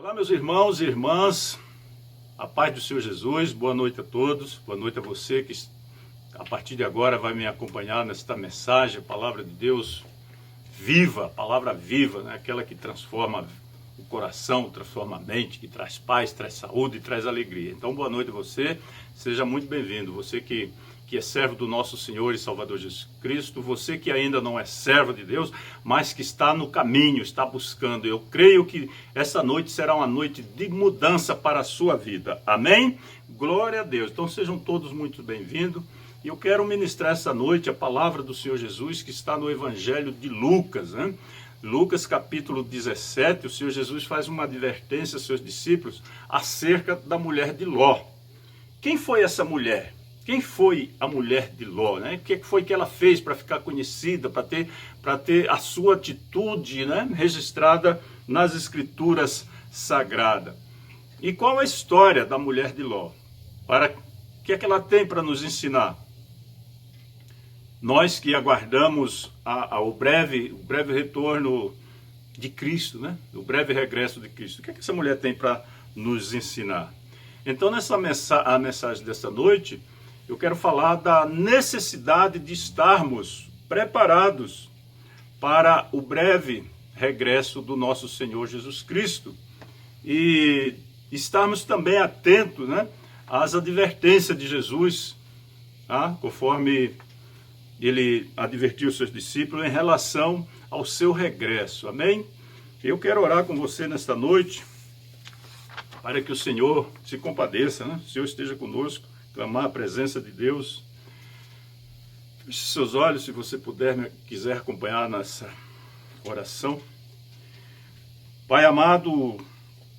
Olá, meus irmãos e irmãs, a paz do Senhor Jesus, boa noite a todos, boa noite a você que a partir de agora vai me acompanhar nesta mensagem, a palavra de Deus viva, a palavra viva, né? Aquela que transforma o coração, transforma a mente, que traz paz, traz saúde e traz alegria. Então, boa noite a você, seja muito bem-vindo, você que é servo do nosso Senhor e Salvador Jesus Cristo, você que ainda não é servo de Deus, mas que está no caminho, está buscando. Eu creio que essa noite será uma noite de mudança para a sua vida. Amém? Glória a Deus. Então sejam todos muito bem-vindos. E eu quero ministrar essa noite a palavra do Senhor Jesus que está no Evangelho de Lucas, né? Lucas capítulo 17, o Senhor Jesus faz uma advertência aos seus discípulos acerca da mulher de Ló. Quem foi essa mulher? Quem foi a mulher de Ló, né? O que foi que ela fez para ficar conhecida, para ter a sua atitude, né, registrada nas Escrituras Sagradas? E qual a história da mulher de Ló? O que é que ela tem para nos ensinar? Nós que aguardamos o breve retorno de Cristo, né? O breve regresso de Cristo. O que é que essa mulher tem para nos ensinar? Então, a mensagem dessa noite, eu quero falar da necessidade de estarmos preparados para o breve regresso do nosso Senhor Jesus Cristo e estarmos também atentos, né, às advertências de Jesus, conforme ele advertiu os seus discípulos em relação ao seu regresso. Amém? Eu quero orar com você nesta noite para que o Senhor se compadeça, né? O Senhor esteja conosco, clamar a presença de Deus. Feche seus olhos, se você quiser acompanhar nessa oração. Pai amado,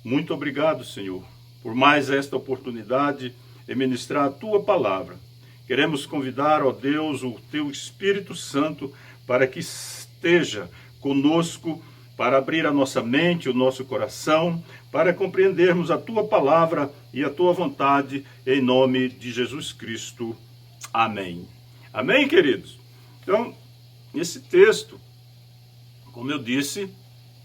muito obrigado, Senhor, por mais esta oportunidade de ministrar a Tua palavra. Queremos convidar, ó Deus, o Teu Espírito Santo para que esteja conosco, para abrir a nossa mente, o nosso coração, para compreendermos a Tua palavra e a Tua vontade, em nome de Jesus Cristo. Amém. Amém, queridos? Então, esse texto, como eu disse,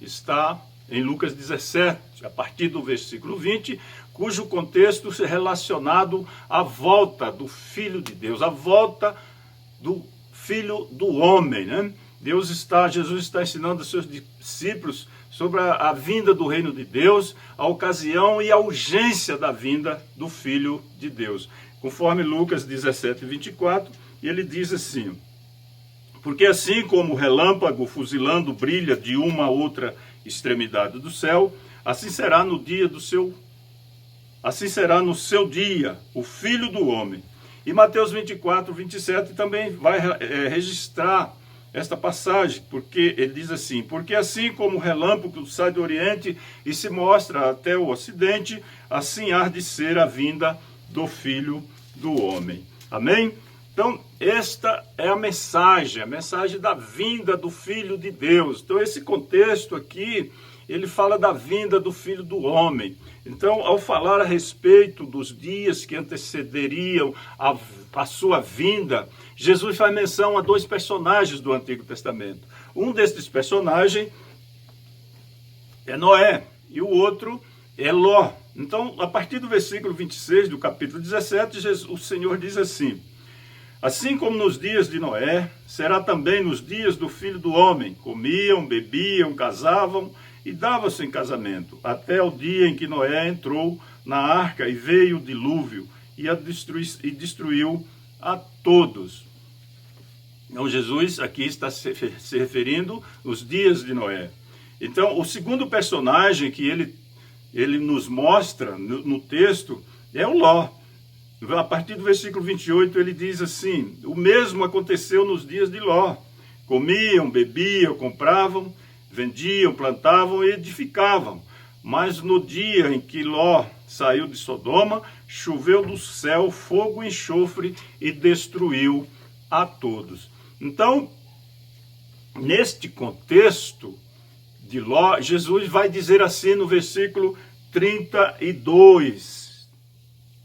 está em Lucas 17, a partir do versículo 20, cujo contexto é relacionado à volta do Filho de Deus, à volta do Filho do homem, né? Jesus está ensinando aos seus discípulos sobre a vinda do reino de Deus, a ocasião e a urgência da vinda do Filho de Deus. Conforme Lucas 17, 24, ele diz assim: porque assim como o relâmpago fuzilando brilha de uma a outra extremidade do céu, assim será no seu dia o Filho do homem. E Mateus 24, 27 também vai registrar esta passagem, porque ele diz assim: porque assim como o relâmpago sai do oriente e se mostra até o ocidente, assim há de ser a vinda do Filho do homem. Amém? Então, esta é a mensagem da vinda do Filho de Deus. Então, esse contexto aqui, ele fala da vinda do Filho do homem. Então, ao falar a respeito dos dias que antecederiam a sua vinda, Jesus faz menção a dois personagens do Antigo Testamento. Um desses personagens é Noé e o outro é Ló. Então, a partir do versículo 26 do capítulo 17, o Senhor diz assim: assim como nos dias de Noé, será também nos dias do Filho do homem. Comiam, bebiam, casavam e davam-se em casamento, até o dia em que Noé entrou na arca e veio o dilúvio e destruiu a todos. Então, Jesus aqui está se referindo aos dias de Noé. Então, o segundo personagem que ele nos mostra no texto é o Ló. A partir do versículo 28, ele diz assim: o mesmo aconteceu nos dias de Ló. Comiam, bebiam, compravam, vendiam, plantavam e edificavam. Mas no dia em que Ló saiu de Sodoma, choveu do céu fogo e enxofre e destruiu a todos. Então, neste contexto de Ló, Jesus vai dizer assim no versículo 32.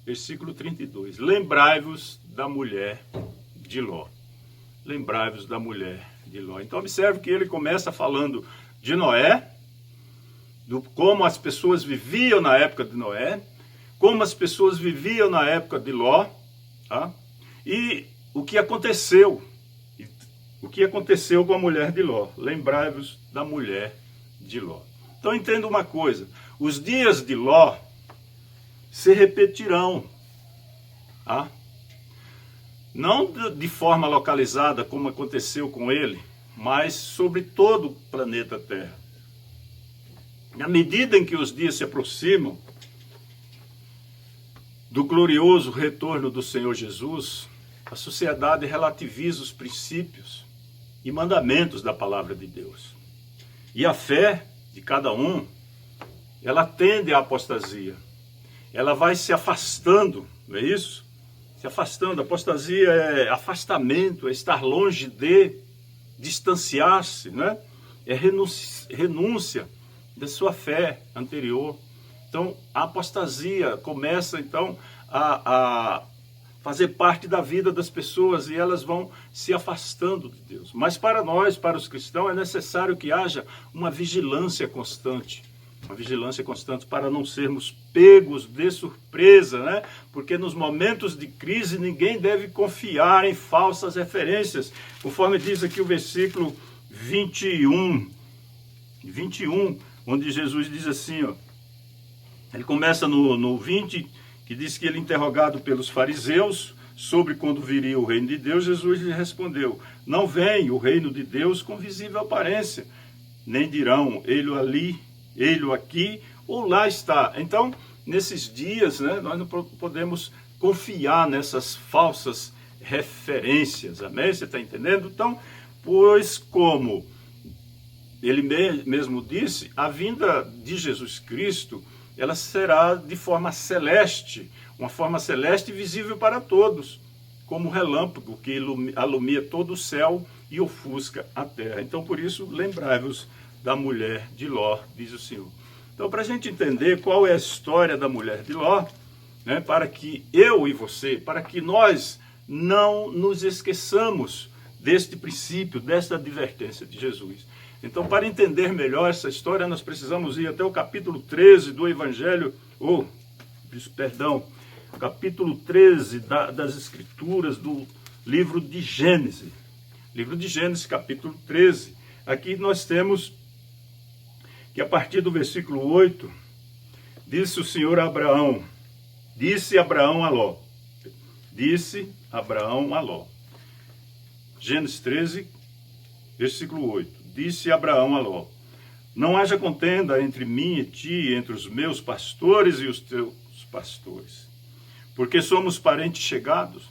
Versículo 32. Lembrai-vos da mulher de Ló. Lembrai-vos da mulher de Ló. Então, observe que ele começa falando de Noé, como as pessoas viviam na época de Noé, como as pessoas viviam na época de Ló, tá? E o que aconteceu com a mulher de Ló. Lembrai-vos da mulher de Ló. Então entenda uma coisa, os dias de Ló se repetirão, tá? Não de forma localizada como aconteceu com ele, mas sobre todo o planeta Terra. Na medida em que os dias se aproximam do glorioso retorno do Senhor Jesus, a sociedade relativiza os princípios e mandamentos da palavra de Deus. E a fé de cada um, ela tende à apostasia. Ela vai se afastando, não é isso? Se afastando. Apostasia é afastamento, é estar longe de, distanciar-se, né? É renúncia da sua fé anterior. Então, a apostasia começa, então, a fazer parte da vida das pessoas e elas vão se afastando de Deus. Mas para nós, para os cristãos, é necessário que haja uma vigilância constante. Uma vigilância constante para não sermos pegos de surpresa, né? Porque nos momentos de crise ninguém deve confiar em falsas referências. Conforme diz aqui o versículo 21, onde Jesus diz assim, ó, ele começa no 20, que diz que ele, interrogado pelos fariseus sobre quando viria o reino de Deus, Jesus lhe respondeu: não vem o reino de Deus com visível aparência, nem dirão, ele ali, ele aqui, ou lá está. Então, nesses dias, né, nós não podemos confiar nessas falsas referências, amém? Você está entendendo? Então, pois como ele mesmo disse, a vinda de Jesus Cristo, ela será de forma celeste, uma forma celeste e visível para todos, como relâmpago que alumia todo o céu e ofusca a terra. Então, por isso, lembrai-vos da mulher de Ló, diz o Senhor. Então, para a gente entender qual é a história da mulher de Ló, né, para que eu e você, para que nós não nos esqueçamos deste princípio, desta advertência de Jesus. Então, para entender melhor essa história, nós precisamos ir até o capítulo 13 do Evangelho, capítulo 13 das Escrituras, do livro de Gênesis. Livro de Gênesis, capítulo 13. Aqui nós temos que a partir do versículo 8, disse o Senhor a Abraão, disse Abraão a Ló. Gênesis 13, versículo 8. Disse Abraão a Ló: não haja contenda entre mim e ti, entre os meus pastores e os teus pastores, porque somos parentes chegados.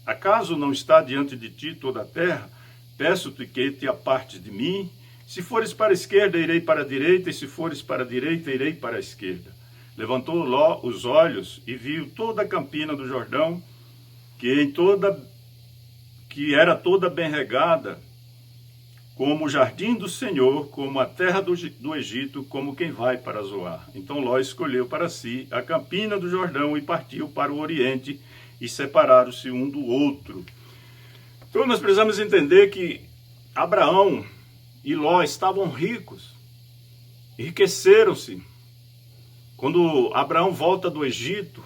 Acaso não está diante de ti toda a terra? Peço-te que te apartes de mim. Se fores para a esquerda, irei para a direita, e se fores para a direita, irei para a esquerda. Levantou Ló os olhos e viu toda a campina do Jordão, que era toda bem regada, como o jardim do Senhor, como a terra do Egito, como quem vai para Zoar. Então Ló escolheu para si a campina do Jordão e partiu para o oriente, e separaram-se um do outro. Então nós precisamos entender que Abraão e Ló estavam ricos, enriqueceram-se. Quando Abraão volta do Egito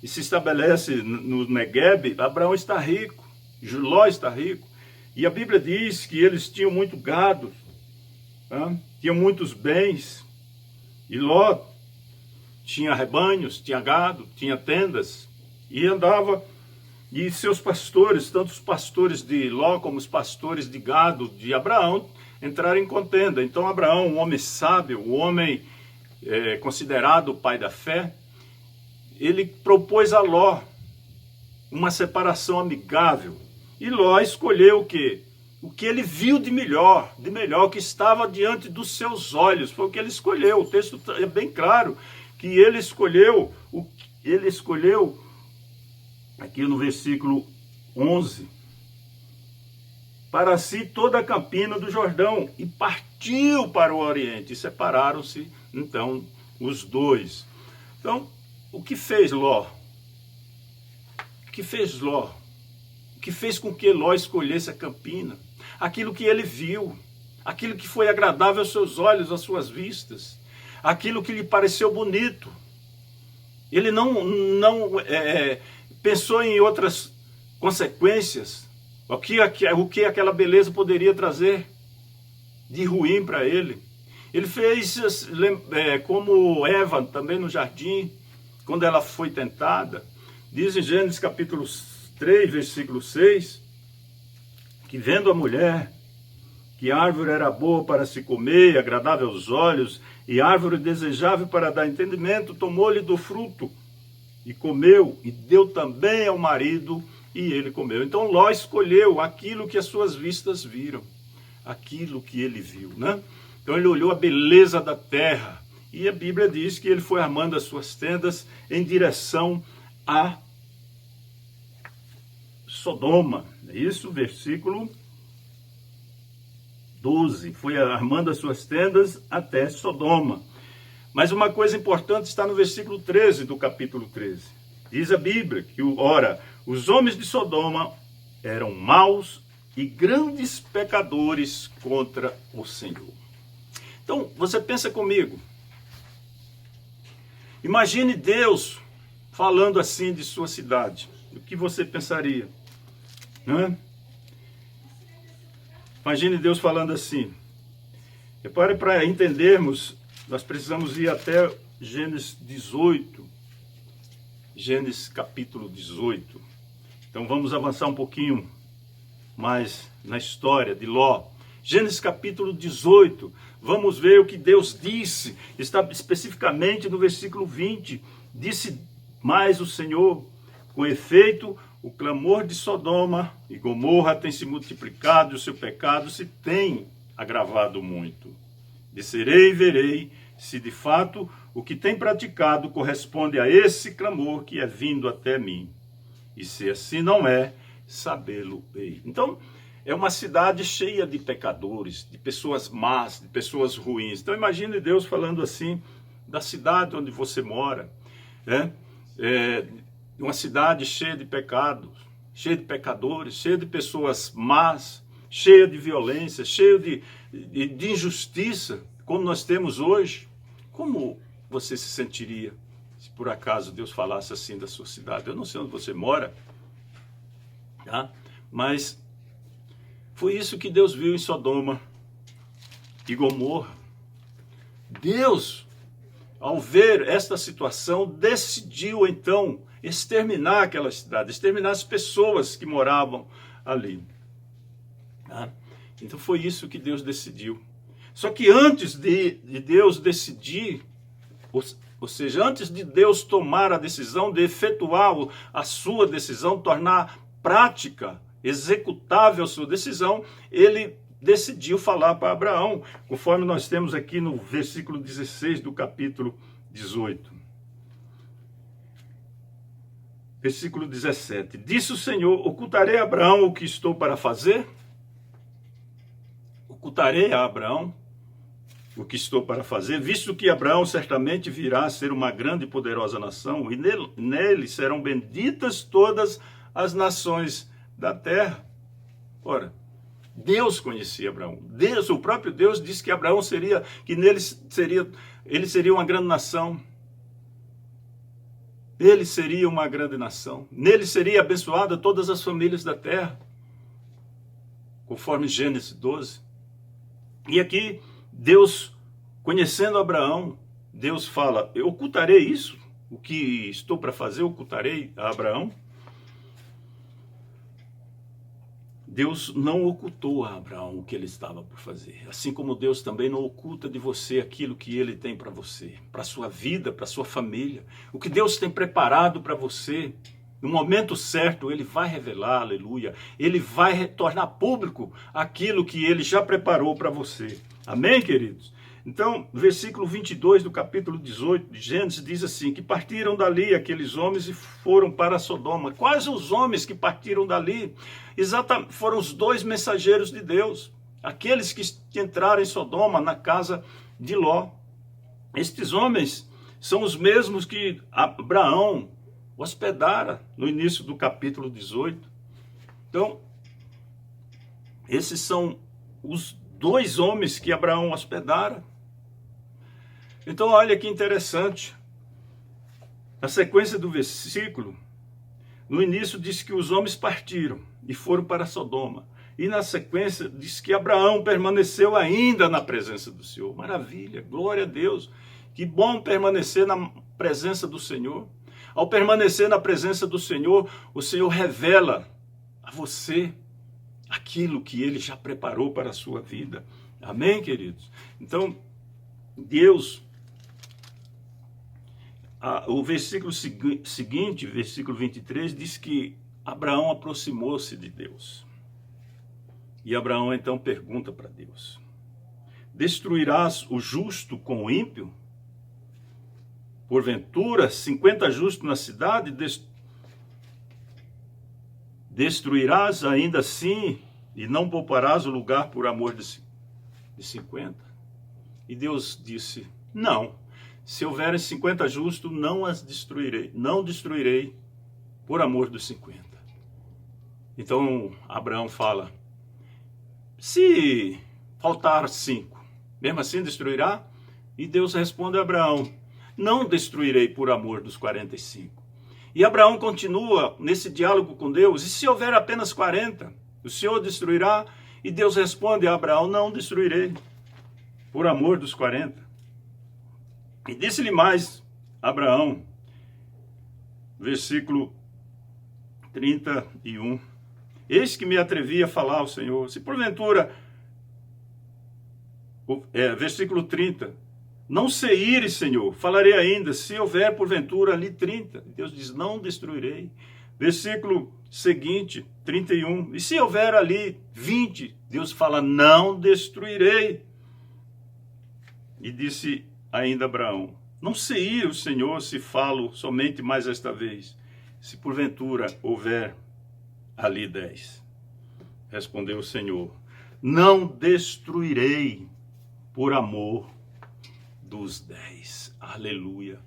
e se estabelece no Negueb, Abraão está rico, Ló está rico. E a Bíblia diz que eles tinham muito gado, tinham muitos bens. E Ló tinha rebanhos, tinha gado, tinha tendas. E andava, e seus pastores, tanto os pastores de Ló como os pastores de gado de Abraão, entraram em contenda. Então Abraão, um homem sábio, um homem considerado o pai da fé, ele propôs a Ló uma separação amigável. E Ló escolheu o quê? O que ele viu de melhor, que estava diante dos seus olhos. Foi o que ele escolheu. O texto é bem claro que ele escolheu, aqui no versículo 11, para si toda a campina do Jordão, e partiu para o oriente, e separaram-se, então, os dois. Então, o que fez Ló? O que fez Ló? O que fez com que Ló escolhesse a campina? Aquilo que ele viu, aquilo que foi agradável aos seus olhos, às suas vistas, aquilo que lhe pareceu bonito. Ele não pensou em outras consequências, o que aquela beleza poderia trazer de ruim para ele. Ele fez como Eva também no jardim, quando ela foi tentada. Diz em Gênesis capítulo 3, versículo 6, que vendo a mulher, que a árvore era boa para se comer, agradável aos olhos, e árvore desejável para dar entendimento, tomou-lhe do fruto, e comeu, e deu também ao marido, e ele comeu. Então Ló escolheu aquilo que as suas vistas viram, aquilo que ele viu, né? Então ele olhou a beleza da terra, e a Bíblia diz que ele foi armando as suas tendas em direção a Sodoma. É isso, versículo 12. Foi armando as suas tendas até Sodoma. Mas uma coisa importante está no versículo 13 do capítulo 13. Diz a Bíblia que, ora, os homens de Sodoma eram maus e grandes pecadores contra o Senhor. Então, você pensa comigo. Imagine Deus falando assim de sua cidade. O que você pensaria? Né? Imagine Deus falando assim. Repare, para entendermos, nós precisamos ir até Gênesis 18. Gênesis capítulo 18. Então vamos avançar um pouquinho mais na história de Ló. Gênesis capítulo 18. Vamos ver o que Deus disse. Está especificamente no versículo 20. Disse mais o Senhor: com efeito, o clamor de Sodoma e Gomorra tem se multiplicado, e o seu pecado se tem agravado muito. Descerei e verei se de fato o que tem praticado corresponde a esse clamor que é vindo até mim. E se assim não é, sabê-lo-ei. Então, é uma cidade cheia de pecadores, de pessoas más, de pessoas ruins. Então, imagine Deus falando assim da cidade onde você mora, né? Uma cidade cheia de pecados, cheia de pecadores, cheia de pessoas más, cheia de violência, cheia de injustiça, como nós temos hoje. Como você se sentiria se por acaso Deus falasse assim da sua cidade? Eu não sei onde você mora, tá? Mas foi isso que Deus viu em Sodoma e Gomorra. Deus, ao ver esta situação, decidiu então exterminar aquela cidade, exterminar as pessoas que moravam ali. Tá? Então foi isso que Deus decidiu. Só que antes de Deus decidir, ou seja, antes de Deus tomar a decisão de efetuar a sua decisão, tornar prática, executável a sua decisão, ele decidiu falar para Abraão, conforme nós temos aqui no versículo 16 do capítulo 18. Versículo 17. Disse o Senhor: ocultarei a Abraão o que estou para fazer? Ocultarei a Abraão o que estou para fazer, visto que Abraão certamente virá a ser uma grande e poderosa nação, e nele serão benditas todas as nações da terra. Ora, Deus conhecia Abraão. Deus, o próprio Deus, disse que Abraão ele seria uma grande nação. Ele seria uma grande nação. Nele seria abençoada todas as famílias da terra, conforme Gênesis 12. E aqui, Deus, conhecendo Abraão, Deus fala: eu ocultarei isso, o que estou para fazer, ocultarei a Abraão. Deus não ocultou a Abraão o que ele estava por fazer. Assim como Deus também não oculta de você aquilo que ele tem para você, para a sua vida, para a sua família. O que Deus tem preparado para você, no momento certo, ele vai revelar, aleluia. Ele vai tornar público aquilo que ele já preparou para você. Amém, queridos? Então, versículo 22 do capítulo 18 de Gênesis diz assim: que partiram dali aqueles homens e foram para Sodoma. Quais os homens que partiram dali? Exatamente, foram os dois mensageiros de Deus, aqueles que entraram em Sodoma, na casa de Ló. Estes homens são os mesmos que Abraão hospedara no início do capítulo 18. Então, esses são os 2 homens que Abraão hospedara. Então olha que interessante. A sequência do versículo, no início diz que os homens partiram e foram para Sodoma. E na sequência diz que Abraão permaneceu ainda na presença do Senhor. Maravilha, glória a Deus. Que bom permanecer na presença do Senhor. Ao permanecer na presença do Senhor, o Senhor revela a você aquilo que Ele já preparou para a sua vida. Amém, queridos? Então, Deus, o versículo seguinte, versículo 23, diz que Abraão aproximou-se de Deus. E Abraão então pergunta para Deus: destruirás o justo com o ímpio? Porventura, 50 justos na cidade, destruirás ainda assim e não pouparás o lugar por amor de 50? E Deus disse: não, se houverem 50 justos, não as destruirei, não destruirei por amor dos 50. Então Abraão fala: se faltar 5, mesmo assim destruirá? E Deus responde a Abraão: não destruirei por amor dos 45. E Abraão continua nesse diálogo com Deus: e se houver apenas 40, o Senhor destruirá? E Deus responde a Abraão: não destruirei por amor dos 40. E disse-lhe mais Abraão, versículo 31, eis que me atrevi a falar ao Senhor, se porventura, versículo 30, não se ires, Senhor, falarei ainda, se houver porventura ali 30, Deus diz: não destruirei. Versículo seguinte, 31, e se houver ali 20, Deus fala: não destruirei. E disse ainda Abraão: não se ire o Senhor se falo somente mais esta vez, se porventura houver ali 10. Respondeu o Senhor: não destruirei por amor dos 10. Aleluia.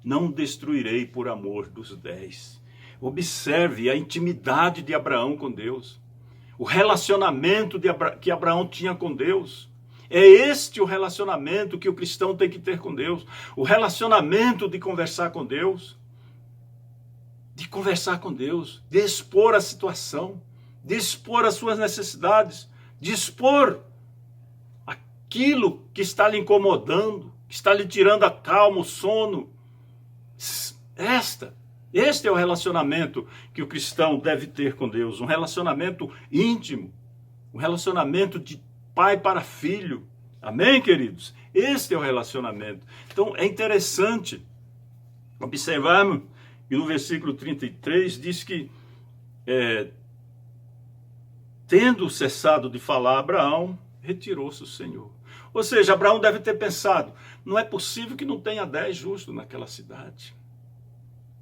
Não destruirei por amor dos 10. Observe a intimidade de Abraão com Deus. O relacionamento que Abraão tinha com Deus. É este o relacionamento que o cristão tem que ter com Deus. O relacionamento de conversar com Deus. De conversar com Deus. De expor a situação. De expor as suas necessidades. De expor aquilo que está lhe incomodando, que está lhe tirando a calma, o sono. Este é o relacionamento que o cristão deve ter com Deus, um relacionamento íntimo, um relacionamento de pai para filho. Amém, queridos? Este é o relacionamento. Então, é interessante observarmos que no versículo 33 diz que, tendo cessado de falar, Abraão retirou-se o Senhor. Ou seja, Abraão deve ter pensado: não é possível que não tenha 10 justos naquela cidade.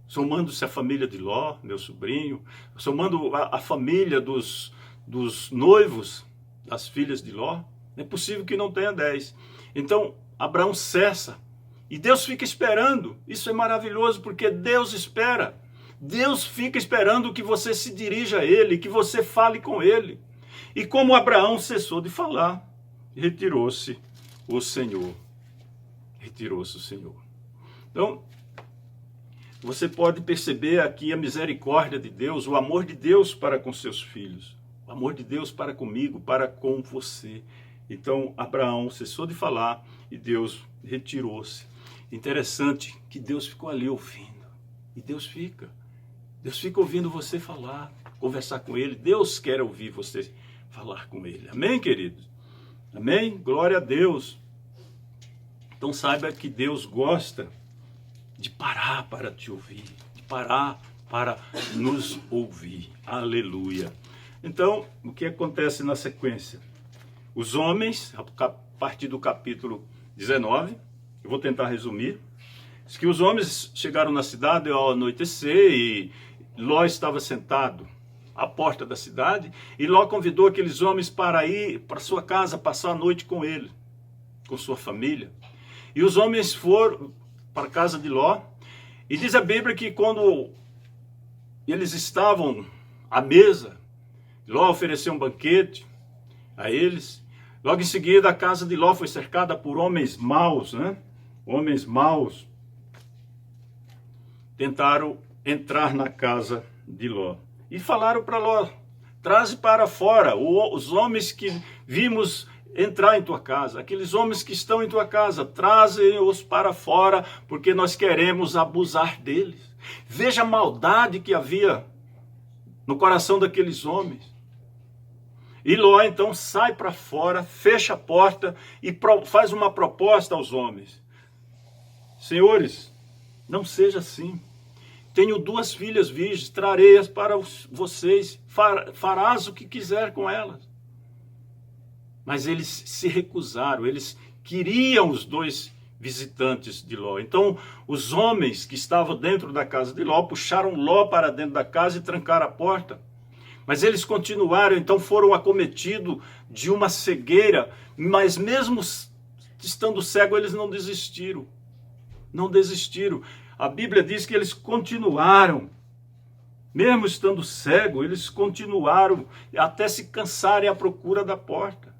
Somando-se a família de Ló, meu sobrinho, somando a família dos noivos das filhas de Ló, não é possível que não tenha 10. Então, Abraão cessa. E Deus fica esperando. Isso é maravilhoso, porque Deus espera. Deus fica esperando que você se dirija a Ele, que você fale com Ele. E como Abraão cessou de falar, retirou-se o Senhor. Retirou-se o Senhor. Então, você pode perceber aqui a misericórdia de Deus, o amor de Deus para com seus filhos. O amor de Deus para comigo, para com você. Então, Abraão cessou de falar e Deus retirou-se. Interessante que Deus ficou ali ouvindo. E Deus fica ouvindo você falar, conversar com Ele. Deus quer ouvir você falar com Ele. Amém, queridos? Amém? Glória a Deus. Então saiba que Deus gosta de parar para te ouvir, de parar para nos ouvir. Aleluia. Então, o que acontece na sequência? Os homens, a partir do capítulo 19, eu vou tentar resumir, diz que os homens chegaram na cidade ao anoitecer e Ló estava sentado à porta da cidade, e Ló convidou aqueles homens para ir para sua casa, passar a noite com ele, com sua família. E os homens foram para a casa de Ló, e diz a Bíblia que quando eles estavam à mesa, Ló ofereceu um banquete a eles. Logo em seguida, a casa de Ló foi cercada por homens maus, né? Homens maus tentaram entrar na casa de Ló. E falaram para Ló: traze para fora os homens que vimos entrar em tua casa. Aqueles homens que estão em tua casa, traze-os para fora, porque nós queremos abusar deles. Veja a maldade que havia no coração daqueles homens. E Ló então sai para fora, fecha a porta e faz uma proposta aos homens: senhores, não seja assim. Tenho 2 filhas virgens, trarei-as para vocês, farás o que quiser com elas. Mas eles se recusaram, eles queriam os 2 visitantes de Ló. Então, os homens que estavam dentro da casa de Ló puxaram Ló para dentro da casa e trancaram a porta. Mas eles continuaram, então foram acometidos de uma cegueira, mas mesmo estando cego, eles não desistiram. Não desistiram. A Bíblia diz que eles continuaram. Mesmo estando cego, eles continuaram até se cansarem à procura da porta.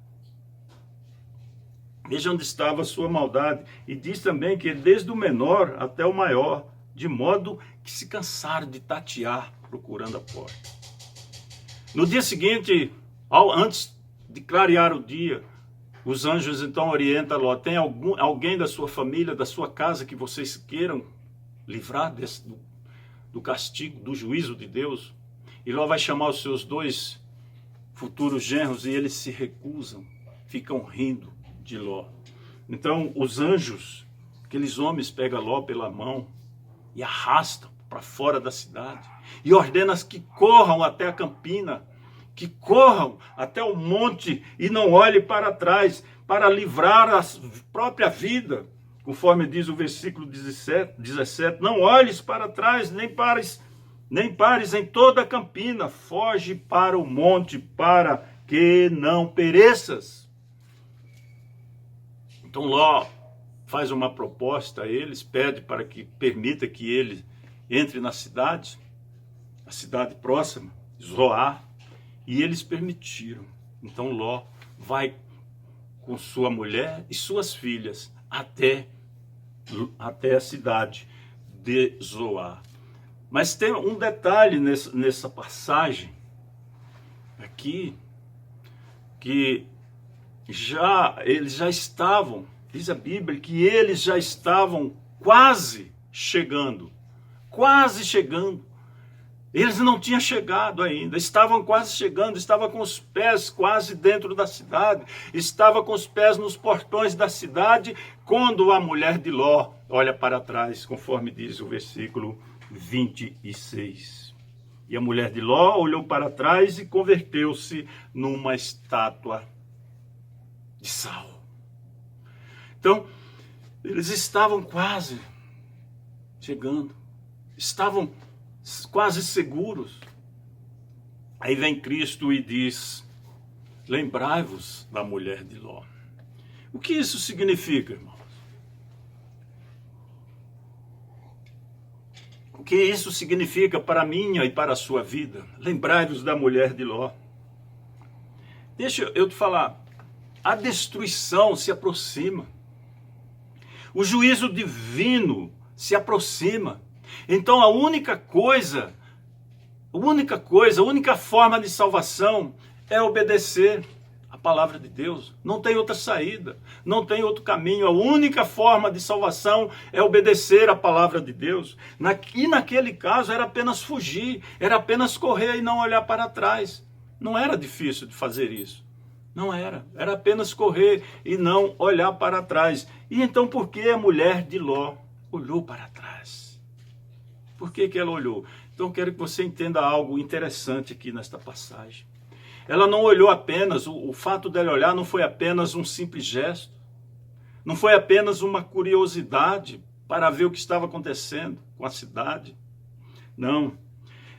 Veja onde estava a sua maldade. E diz também que desde o menor até o maior, de modo que se cansaram de tatear procurando a porta. No dia seguinte, antes de clarear o dia, os anjos então orientam Ló: tem alguém da sua família, da sua casa, que vocês queiram livrar do castigo, do juízo de Deus? E Ló vai chamar os seus 2 futuros genros e eles se recusam, ficam rindo de Ló. Então os anjos, aqueles homens, pegam Ló pela mão e arrastam para fora da cidade e ordenam que corram até a campina, que corram até o monte e não olhem para trás, para livrar a própria vida. Conforme diz o versículo 17, não olhes para trás, nem pares em toda a campina, foge para o monte, para que não pereças. Então Ló faz uma proposta a eles, pede para que permita que ele entre na cidade, a cidade próxima, Zoar, e eles permitiram. Então Ló vai com sua mulher e suas filhas até a cidade de Zoar. Mas tem um detalhe nessa passagem aqui, que eles já estavam, diz a Bíblia, que eles já estavam quase chegando. Eles não tinham chegado ainda, estavam quase chegando, estavam com os pés quase dentro da cidade, estavam com os pés nos portões da cidade, quando a mulher de Ló olha para trás, conforme diz o versículo 26. E a mulher de Ló olhou para trás e converteu-se numa estátua de sal. Então, eles estavam quase chegando, estavam quase seguros. Aí vem Cristo e diz: lembrai-vos da mulher de Ló. O que isso significa, irmãos? O que isso significa para a minha e para a sua vida? Lembrai-vos da mulher de Ló. Deixa eu te falar, a destruição se aproxima. O juízo divino se aproxima. Então a única forma de salvação é obedecer a palavra de Deus. Não tem outra saída, não tem outro caminho. A única forma de salvação é obedecer a palavra de Deus. E naquele caso era apenas fugir, era apenas correr e não olhar para trás. Não era difícil de fazer isso. Não era apenas correr e não olhar para trás. E então por que a mulher de Ló olhou para trás? Por que ela olhou? Então quero que você entenda algo interessante aqui nesta passagem. Ela não olhou apenas, o fato dela olhar não foi apenas um simples gesto. Não foi apenas uma curiosidade para ver o que estava acontecendo com a cidade. Não,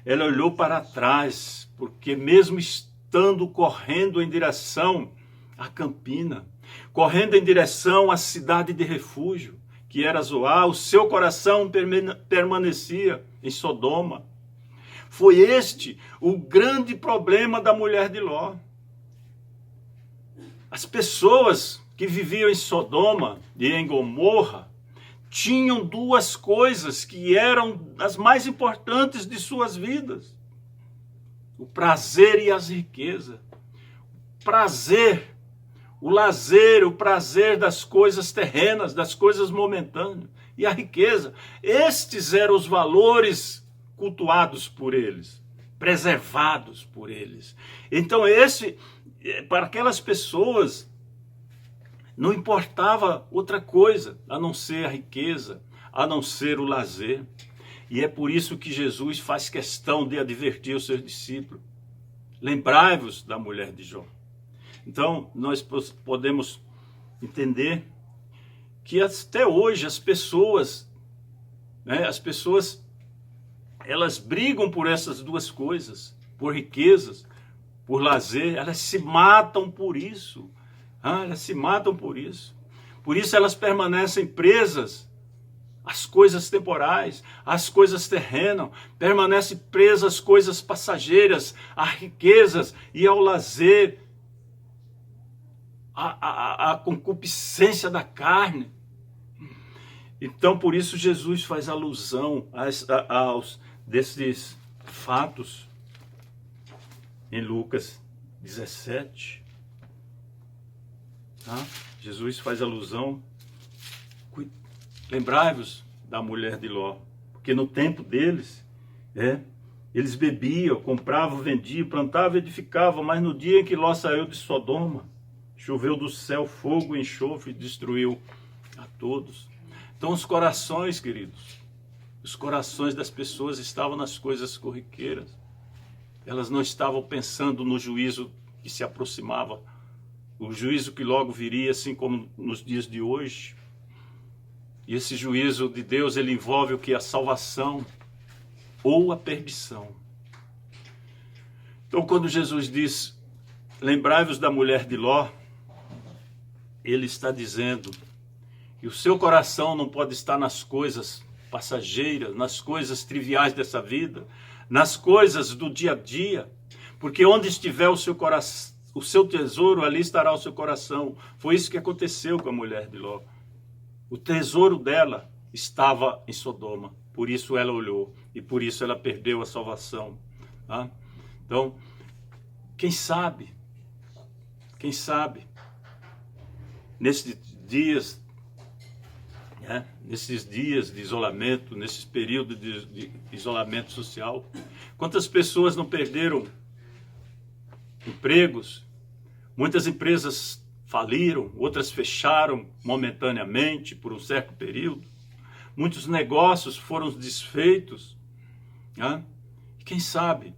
ela olhou para trás, porque mesmo estando correndo em direção à campina, correndo em direção à cidade de refúgio, que era Zoar, o seu coração permanecia em Sodoma. Foi este o grande problema da mulher de Ló. As pessoas que viviam em Sodoma e em Gomorra tinham duas coisas que eram as mais importantes de suas vidas: o prazer e as riquezas. Prazer, o lazer, o prazer das coisas terrenas, das coisas momentâneas, e a riqueza. Estes eram os valores cultuados por eles, preservados por eles. Então para aquelas pessoas, não importava outra coisa a não ser a riqueza, a não ser o lazer. E é por isso que Jesus faz questão de advertir os seus discípulos: lembrai-vos da mulher de Jó. Então, nós podemos entender que até hoje as pessoas, elas brigam por essas duas coisas, por riquezas, por lazer, elas se matam por isso. Elas se matam por isso. Por isso elas permanecem presas às coisas temporais, às coisas terrenas, permanecem presas às coisas passageiras, às riquezas e ao lazer, a concupiscência da carne. Então, por isso, Jesus faz alusão aos desses fatos em Lucas 17. Jesus faz alusão: lembrai-vos da mulher de Ló, porque no tempo deles, eles bebiam, compravam, vendiam, plantavam, edificavam, mas no dia em que Ló saiu de Sodoma, choveu do céu fogo e enxofre e destruiu a todos. Então os corações, queridos, os corações das pessoas estavam nas coisas corriqueiras. Elas não estavam pensando no juízo que se aproximava, o juízo que logo viria, assim como nos dias de hoje. E esse juízo de Deus, ele envolve o que? A salvação ou a perdição. Então, quando Jesus diz: lembrai-vos da mulher de Ló, ele está dizendo que o seu coração não pode estar nas coisas passageiras, nas coisas triviais dessa vida, nas coisas do dia a dia, porque onde estiver o seu coração, o seu tesouro, ali estará o seu coração. Foi isso que aconteceu com a mulher de Ló. O tesouro dela estava em Sodoma, por isso ela olhou e por isso ela perdeu a salvação. Então, quem sabe, nesses dias de isolamento, nesses períodos de isolamento social, quantas pessoas não perderam empregos? Muitas empresas faliram, outras fecharam momentaneamente por um certo período. Muitos negócios foram desfeitos. Quem sabe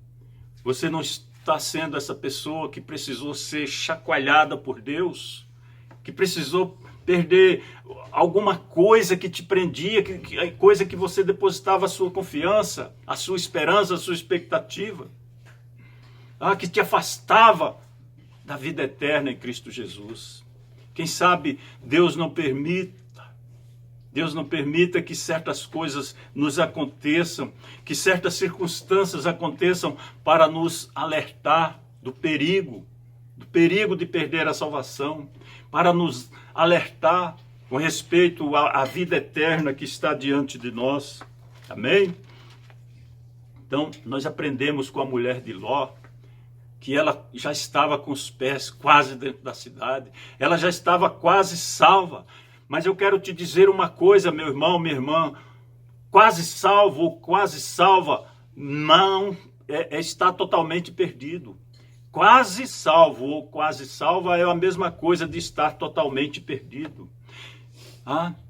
você não está sendo essa pessoa que precisou ser chacoalhada por Deus, que precisou perder alguma coisa que te prendia, coisa que você depositava a sua confiança, a sua esperança, a sua expectativa, que te afastava da vida eterna em Cristo Jesus. Quem sabe Deus não permita que certas coisas nos aconteçam, que certas circunstâncias aconteçam para nos alertar do perigo de perder a salvação, para nos alertar com respeito à vida eterna que está diante de nós. Amém? Então, nós aprendemos com a mulher de Ló que ela já estava com os pés quase dentro da cidade, ela já estava quase salva. Mas eu quero te dizer uma coisa, meu irmão, minha irmã: quase salvo ou quase salva não está totalmente perdido. Quase salvo ou quase salva é a mesma coisa de estar totalmente perdido.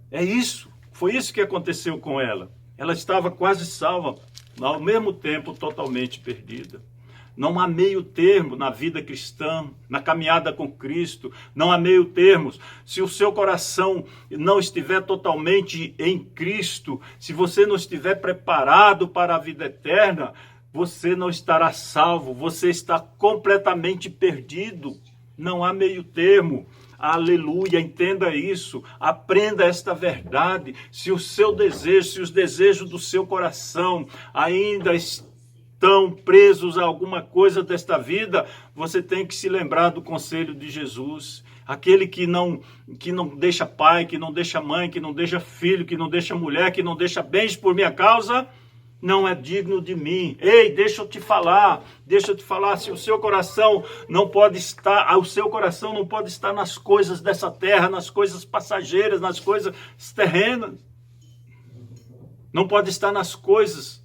É isso. Foi isso que aconteceu com ela. Ela estava quase salva, ao mesmo tempo totalmente perdida. Não há meio termo na vida cristã, na caminhada com Cristo. Não há meio termos. Se o seu coração não estiver totalmente em Cristo, se você não estiver preparado para a vida eterna, você não estará salvo, você está completamente perdido. Não há meio termo. Aleluia, entenda isso, aprenda esta verdade. Se o seu desejo, se os desejos do seu coração ainda estão presos a alguma coisa desta vida, você tem que se lembrar do conselho de Jesus. aquele que não deixa pai, que não deixa mãe, que não deixa filho, que não deixa mulher, que não deixa bens por minha causa, não é digno de mim. Ei, deixa eu te falar, se o seu coração não pode estar, o seu coração não pode estar nas coisas dessa terra, nas coisas passageiras, nas coisas terrenas. Não pode estar nas coisas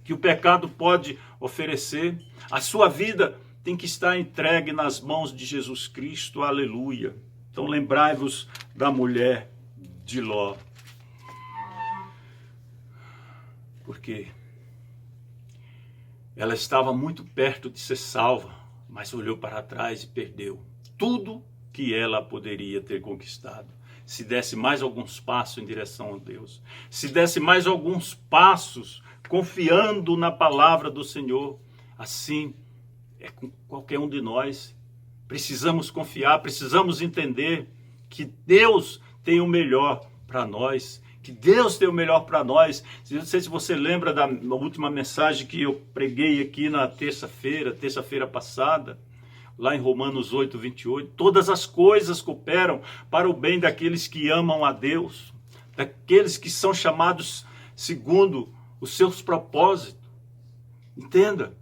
que o pecado pode oferecer. A sua vida tem que estar entregue nas mãos de Jesus Cristo, aleluia. Então lembrai-vos da mulher de Ló. Porque ela estava muito perto de ser salva, mas olhou para trás e perdeu tudo que ela poderia ter conquistado. Se desse mais alguns passos em direção a Deus, se desse mais alguns passos confiando na palavra do Senhor, assim é com qualquer um de nós. Precisamos confiar, precisamos entender que Deus tem o melhor para nós, que Deus tem o melhor para nós. Não sei se você lembra da última mensagem que eu preguei aqui na terça-feira passada, lá em Romanos 8, 28, todas as coisas cooperam para o bem daqueles que amam a Deus, daqueles que são chamados segundo os seus propósitos. Entenda,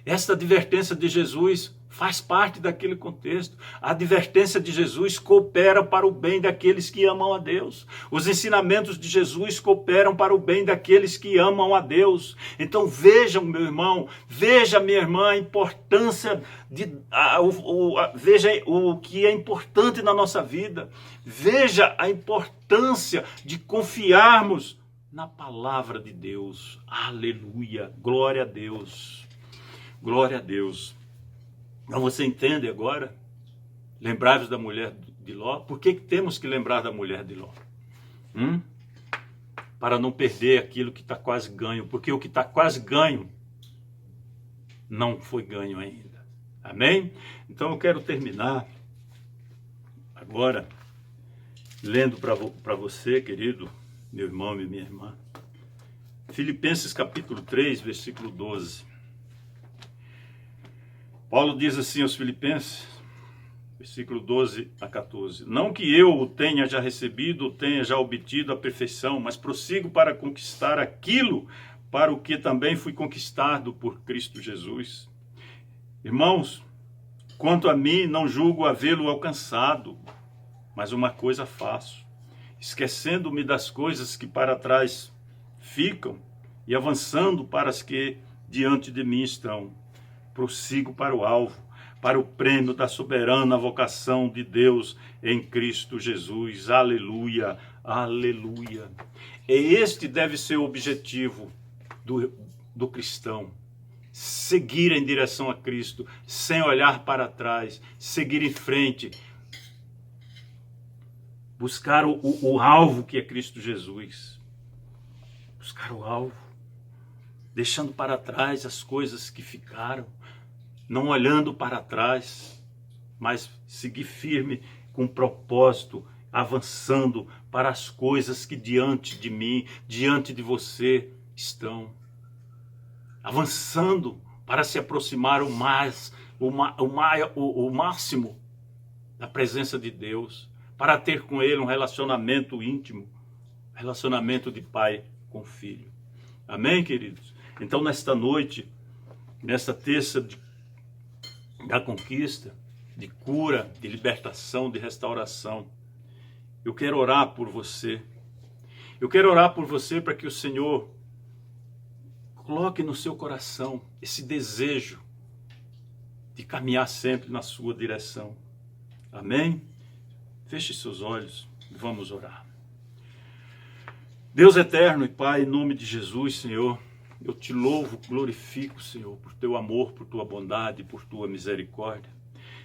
esta advertência de Jesus faz parte daquele contexto. A advertência de Jesus coopera para o bem daqueles que amam a Deus. Os ensinamentos de Jesus cooperam para o bem daqueles que amam a Deus. Então vejam, meu irmão, veja, minha irmã, a importância veja o que é importante na nossa vida. Veja a importância de confiarmos na palavra de Deus. Aleluia, glória a Deus. Glória a Deus. Então você entende agora? Lembrai-vos da mulher de Ló. Por que temos que lembrar da mulher de Ló? Para não perder aquilo que está quase ganho. Porque o que está quase ganho não foi ganho ainda. Amém? Então eu quero terminar agora lendo para você, querido, meu irmão e minha irmã, Filipenses capítulo 3, versículo 12. Paulo diz assim aos Filipenses, versículo 12 a 14. Não que eu o tenha já recebido, ou tenha já obtido a perfeição, mas prossigo para conquistar aquilo para o que também fui conquistado por Cristo Jesus. Irmãos, quanto a mim, não julgo havê-lo alcançado, mas uma coisa faço, esquecendo-me das coisas que para trás ficam e avançando para as que diante de mim estão. Prossigo para o alvo, para o prêmio da soberana vocação de Deus em Cristo Jesus. Aleluia, aleluia. Este deve ser o objetivo do cristão. Seguir em direção a Cristo, sem olhar para trás, seguir em frente. Buscar o alvo que é Cristo Jesus. Buscar o alvo. Deixando para trás as coisas que ficaram. Não olhando para trás, mas seguir firme com propósito, avançando para as coisas que diante de mim, diante de você estão. Avançando para se aproximar o máximo da presença de Deus, para ter com Ele um relacionamento íntimo, relacionamento de pai com filho. Amém, queridos? Então, nesta noite, nesta terça da conquista, de cura, de libertação, de restauração, eu quero orar por você. Eu quero orar por você para que o Senhor coloque no seu coração esse desejo de caminhar sempre na sua direção. Amém? Feche seus olhos e vamos orar. Deus eterno e Pai, em nome de Jesus, Senhor, eu te louvo, glorifico, Senhor, por teu amor, por tua bondade, por tua misericórdia.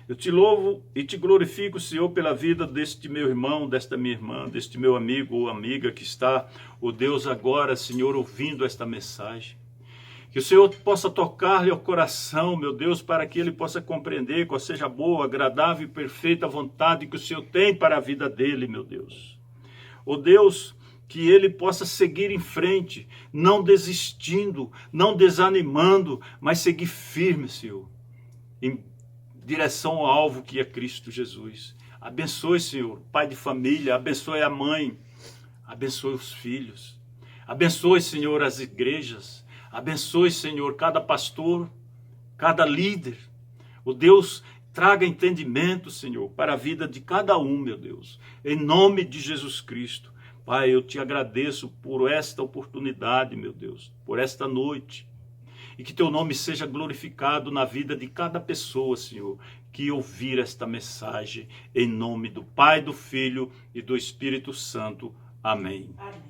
Eu te louvo e te glorifico, Senhor, pela vida deste meu irmão, desta minha irmã, deste meu amigo ou amiga que está, ó Deus, agora, Senhor, ouvindo esta mensagem. Que o Senhor possa tocar-lhe ao coração, meu Deus, para que ele possa compreender qual seja a boa, agradável e perfeita vontade que o Senhor tem para a vida dele, meu Deus. Ó Deus, que ele possa seguir em frente, não desistindo, não desanimando, mas seguir firme, Senhor, direção ao alvo que é Cristo Jesus. Abençoe, Senhor, pai de família, abençoe a mãe, abençoe os filhos, abençoe, Senhor, as igrejas, abençoe, Senhor, cada pastor, cada líder. O Deus, traga entendimento, Senhor, para a vida de cada um, meu Deus, em nome de Jesus Cristo. Pai, eu te agradeço por esta oportunidade, meu Deus, por esta noite. E que teu nome seja glorificado na vida de cada pessoa, Senhor, que ouvir esta mensagem, em nome do Pai, do Filho e do Espírito Santo. Amém. Amém.